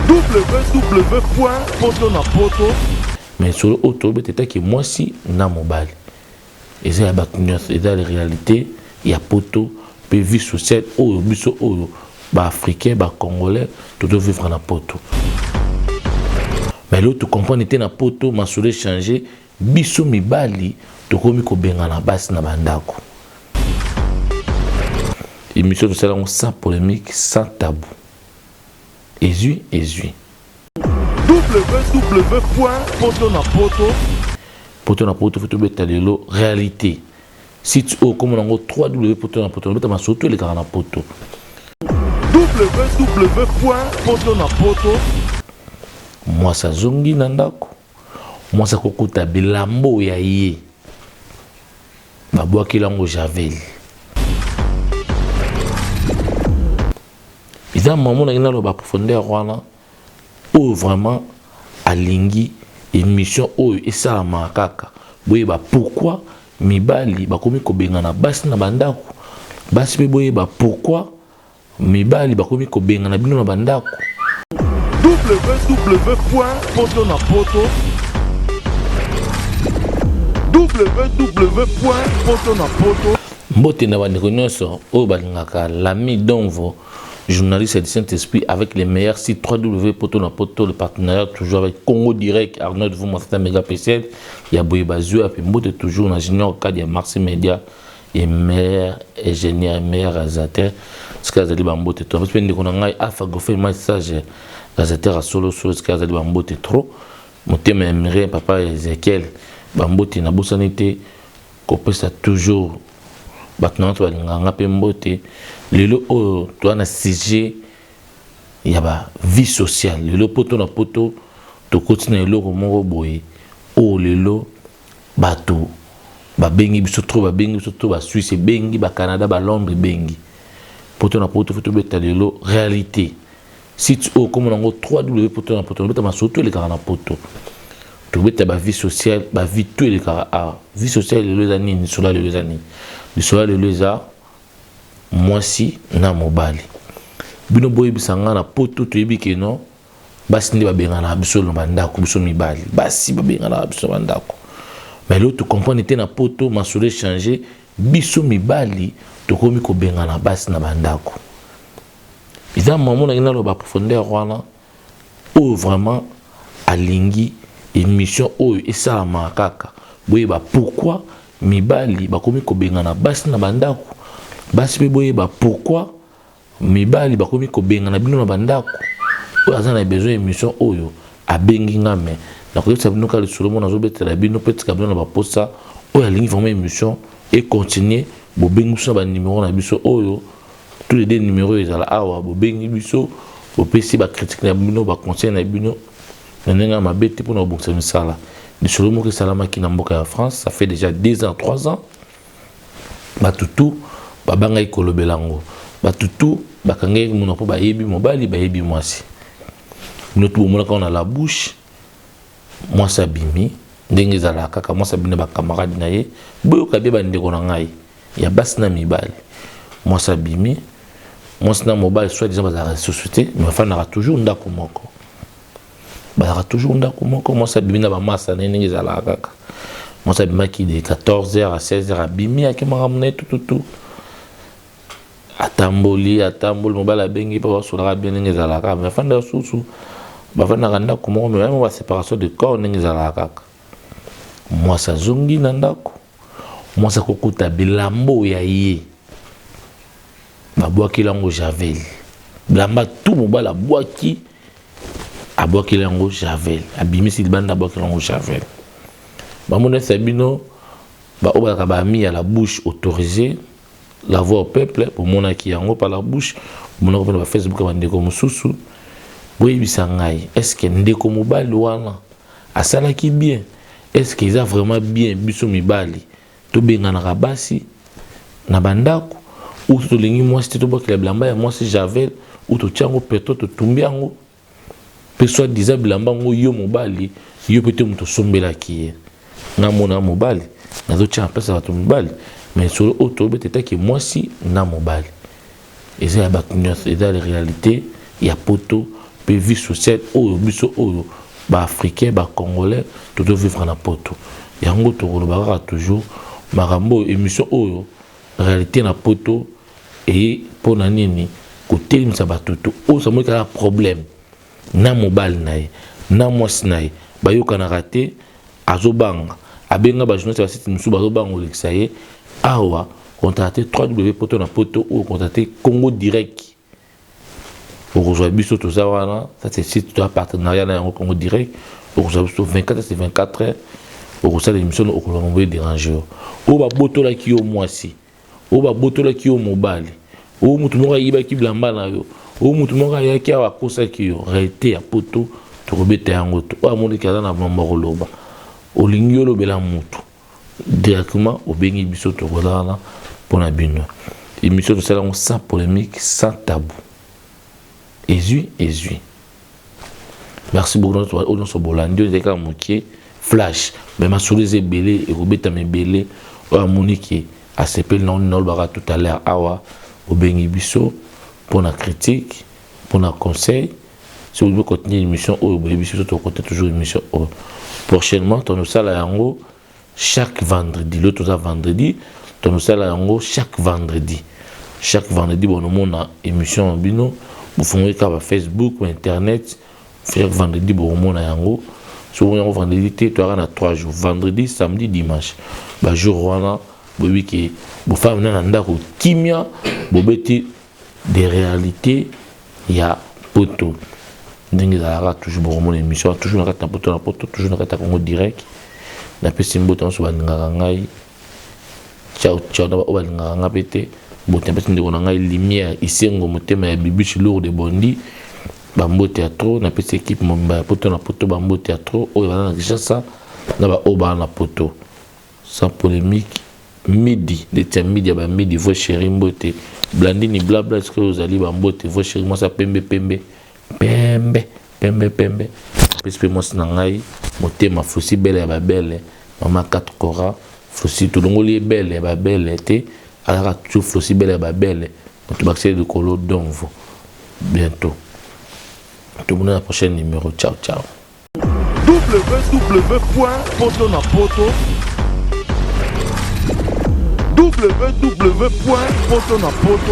www.potonapoto. Mais sur le auto, peut-être que moi si na mobile. Et c'est la réalité. Il y a poto, puis vie sociale, africain, congolais, tout vivre dans poto. Mais l'autre comprend était na poto, ma soule changé, biso mibali, to komi ko benga na basi na bandako. Émission sociale sans polémique, sans tabou. Ezui. www.potonapoto. Potonapoto, faut te lelo réalité. Si tu as comme on a 3W.potonapoto, on va surtout les carana poto. www.potonapoto. Moi ça zongi nandako. Moi ça kokuta bilambo ya ye. Babwa kilango javel. Ils ont maman na lo ba profondeur wana. Ou vraiment alingi émission oyo esa makaka. Boyeba pourquoi mibali bakomi ko bengana basi na bandako. Basi pe boyeba pourquoi mibali bakomi ko bengana bino na bandako. www.potonapoto. www.potonapoto. Mbote na bandeko nyonso oyo balingaka l'ami Donvo, journaliste du Saint-Esprit avec les meilleurs sites www.potonapoto, le partenariat toujours avec Congo Direct, Arnaud vous montrez méga PCL, il y a Boyebazu, et puis Mbote toujours dans Junior Cadre, il y a Marseille Média, et meilleur ingénieur, meilleur réalisateur, ce qu'il y a dit Mbote trop. Parce que nous avons Alpha Goffé, message réalisateur à solo, ce qu'il y a dit Mbote trop. Mon thème aimerait, papa Ezekiel, Mbote na bosanité, qu'on ça toujours. Maintenant, tu vas aller Mbote. Lelo o to na sujet ya ba vie sociale lelo poto na poto to continue lelo moko boye o lelo bato ba bengi biso trop ba bengi biso to ba Suisse bengi ba Canada ba Londres bengi poto na poto foto beta lelo réalité si tu o comme nango 3W poto na poto beta ma surtout les carana poto to beta ba vie sociale ba vie tout les carana vie sociale lelo zani ni sola lelo zani ni sola lelo za moi si na mobali bino boye bisanga na poto to yebike no basi ndi babenga na biso lo bandako biso mibali basi babenga na biso bandako mais l'autre comprendre était na poto ma soule changer biso mibali to komi ko benga na basi na bandako eza maman na lo ba profondeur wana o vraiment alingi émission oyo esa makaka boye ba pourquoi mibali bakomi ko benga na basi na bandako. Basi pe boyeba pourquoi mibali bakomi ko benga na bino na bandako oyo azana besoin émission oyo abengi ngame na ko yesa bino ka le solo mona zo betela bino petika bino na ba posta oyo alingi vraiment émission et continuer bo bengi so ba numéro na biso oyo tous les deux numéros ezala awa bo bengi biso bo pesi ba critique na bino ba conseil na bino nenga mabete pour na boksa misala le solo mo ke salama ki na mboka ya France ça fait déjà 2 ans 3 ans batutu babanga ikolobelango batutu bakange muna po bayebi mobali bayebi mwasi notre bomona quand on a la bouche moi ça bimi ndenge zala kaka moi ça bina ba camarade na ye boyo ka be bandeko na ngai ya basi na mibali moi ça bimi moi ça mobile soit disant ba société mais enfin na toujours ndako moko ba toujours ndako moko moi ça bimi na ba massa ndenge zala kaka moi ça bima qui de 14h à 16h à bimi akema mona tout atamboli mobala bengi pa basola bien ndenge zalaka mais fanda susu bafanda kanda komo mais même ba séparation de corps ndenge zalaka moi ça zongi na ndako moi ça kokuta bilambo ya ye babwa kilango javel blamba tout mobala bwaki abwa kilango javel abimisi banda bwa kilango javel ba mona sabino ba obaka ba mi à la bouche autorisée la voix au peuple pour mon qui yango par la bouche mon na Facebook bandeko mususu boyi bisangai est-ce que ndeko mobali wana asala ki bien est-ce qu'ils a vraiment bien biso mibali to benga na kabasi na bandako ou to lingi moi c'était to bokela blamba ya moi c'est javel ou to tiango peto to tumbiango pe soit disable blamba ngo yo mobali yo pete muto sombela ki na mona mobali na zo tia pesa bato mobali. Mais sur l'autre, peut-être que moi si na mobile. Et c'est la réalité, il y a poto, pe vie sociale oyo biso oyo ba africain ba congolais tout vivre na poto yango to kolobaka toujours makambo émission oyo réalité na poto et pona nini kotelimisa batutu oyo ça moka problème na mobile nae na mwasi nae bayokana raté azobanga abenga ba journaliste ba site musu bazobanga olekisa ye awa contacter www.poto na poto ou contacter Congo Direct pour rejoindre biso tout ça wana ça c'est site de partenariat na Congo Direct pour rejoindre 24 c'est 24 heures pour rejoindre l'émission au Colombo déranger o ba boto la ki yo mwasi o ba boto la ki yo mobile o mutu mo yiba ki blamba na yo o mutu mo ya ki awa kosa ki yo réalité ya poto to robeta yango to o amoni kaza na blamba koloba o lingi lo bela mutu directement au bengi biso to kolala pour la bino émission de salon sans polémique sans tabou ezui merci beaucoup au notre bolandi de ka mokie flash mais ma sur les belé et robeta me belé o amonique a s'appelle non bara tout à l'heure awa au bengi biso pour la critique pour la conseil si vous voulez continuer l'émission au bengi biso to côté toujours émission prochainement ton sala yango chaque vendredi l'autre vendredi ton sala yango chaque vendredi bon on a émission bino vous fongez ka Facebook ou internet faire vendredi bon on a yango sur vendredi tu auras 3 jours vendredi samedi dimanche ba jour wana bo wiki bo fa na ndako kimia bo beti des réalités ya poto ndenge za toujours bon mon émission toujours na poto toujours na Congo Direct na pesi mboto so balingaka ngai ciao na ba balingaka nga pete bote pesi ndeko na ngai lumière isengo motema ya bibichi lourd de bondi bambo théâtre na pesi équipe momba poto na poto bambo théâtre oyo bana na Kinshasa na ba oba na poto sans polémique midi de midi ba midi vo chéri mbote blandini blabla ce que vous allez bambo te vo chéri moi ça pembe pesi moi na ngai motema fosi belle ya babele mama 4 kora fosi to longoli belle ya babele te ala tu fosi belle ya babele to baxé de colo donvo bientôt tout le monde à la prochaine numéro ciao www.potonapoto